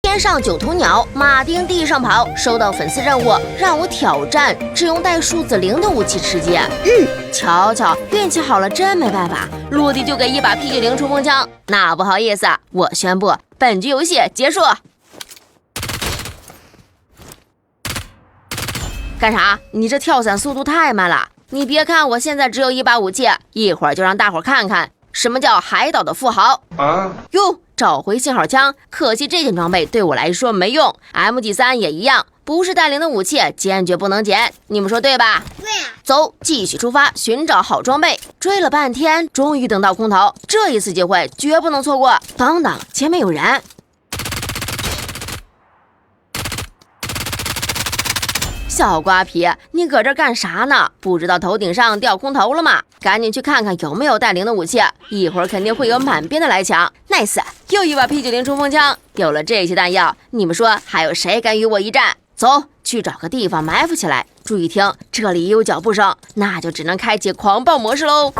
天上9头鸟，马丁地上跑，收到粉丝任务，让我挑战只用带数字0的武器吃鸡。瞧瞧，运气好了真没办法，落地就给一把 P90 冲锋枪。那不好意思，我宣布本局游戏结束。干啥？你这跳伞速度太慢了！你别看我现在只有一把武器，一会儿就让大伙看看什么叫海岛的富豪啊！哟，找回信号枪，可惜这件装备对我来说没用。MG3 也一样，不是带领的武器，坚决不能捡。你们说对吧？对啊。走，继续出发，寻找好装备。追了半天，终于等到空投，这一次机会绝不能错过。等等，前面有人！小瓜皮，你搁这干啥呢？不知道头顶上掉空投了吗？赶紧去看看有没有带领的武器，一会儿肯定会有满编的来抢。Nice， 又一把 P90 冲锋枪。有了这些弹药，你们说还有谁敢与我一战？走，去找个地方埋伏起来。注意听，这里也有脚步声，那就只能开启狂暴模式喽。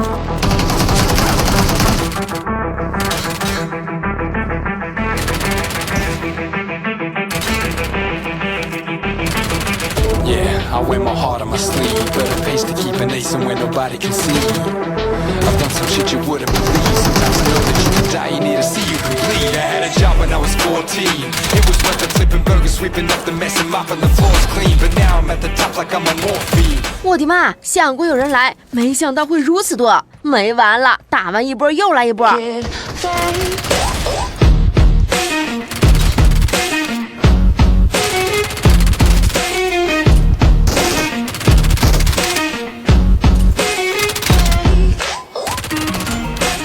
I wear my heart on my sleeve, but it pays to keep an ace and where nobody can see. I've done some shit you wouldn't believe. Sometimes to know that you can die, you need to see you complete. I had a job when I was 14. It was worth the flipping burgers, sweeping up the mess and mopping the floors clean. But now I'm at the top like I'm on morphine. 我的妈！想过有人来，没想到会如此多，没完了！打完一波又来一波。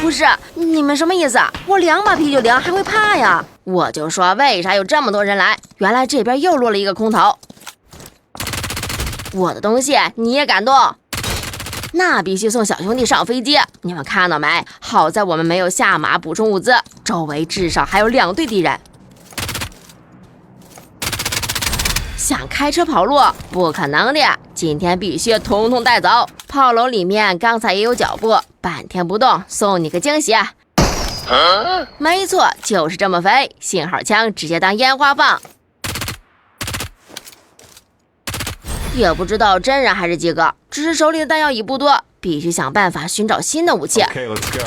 不是，你们什么意思？我2把 P90还会怕呀？我就说为啥有这么多人来？原来这边又落了一个空投。我的东西你也敢动？那必须送小兄弟上飞机！你们看到没？好在我们没有下马补充物资，周围至少还有2队敌人。想开车跑路？不可能的！今天必须统统带走。炮楼里面刚才也有脚步，半天不动，送你个惊喜。没错，就是这么肥，信号枪直接当烟花放。也不知道真人还是鸡哥，只是手里的弹药已不多，必须想办法寻找新的武器。Okay, let's go.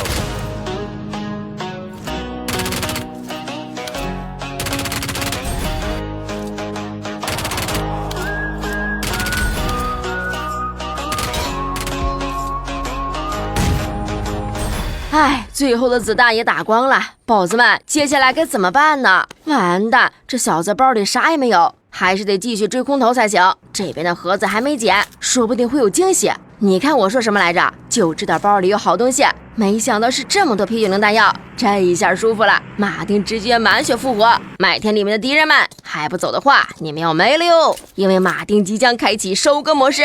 唉，最后的子弹也打光了，宝子们，接下来该怎么办呢？完蛋，这小子包里啥也没有，还是得继续追空投才行。这边的盒子还没捡，说不定会有惊喜。你看我说什么来着？就知道包里有好东西，没想到是这么多 P90 弹药，这一下舒服了。马丁直接满血复活，麦田里面的敌人们还不走的话，你们要没了哟！因为马丁即将开启收割模式。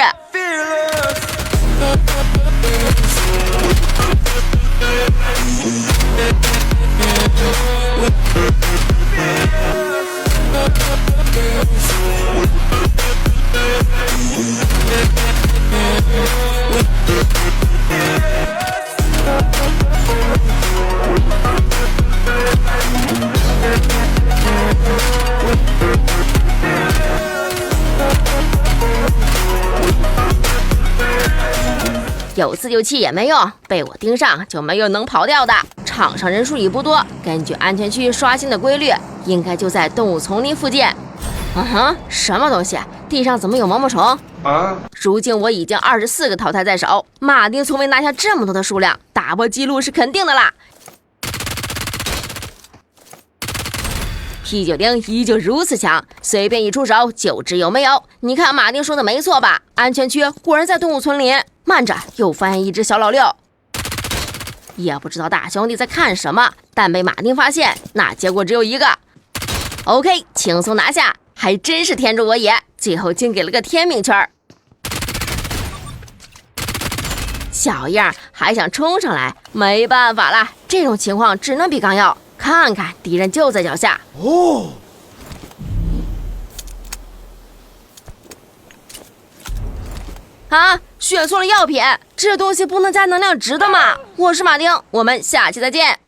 有自救器也没用，被我盯上就没有能跑掉的。场上人数已不多，根据安全区刷新的规律，应该就在动物丛林附近。什么东西？地上怎么有毛毛虫？如今我已经24个淘汰在手，马丁从未拿下这么多的数量，打破纪录是肯定的啦。P90 依旧如此强，随便一出手就知有没有。你看马丁说的没错吧？安全区果然在动物丛林。慢着，又发现一只小老六。也不知道大兄弟在看什么，但被马丁发现，那结果只有一个。OK， 轻松拿下，还真是天助我也，最后竟给了个天命圈。小样还想冲上来，没办法了，这种情况只能比刚要。看看敌人就在脚下哦。选错了药品，这东西不能加能量值的吗？我是马丁，我们下期再见。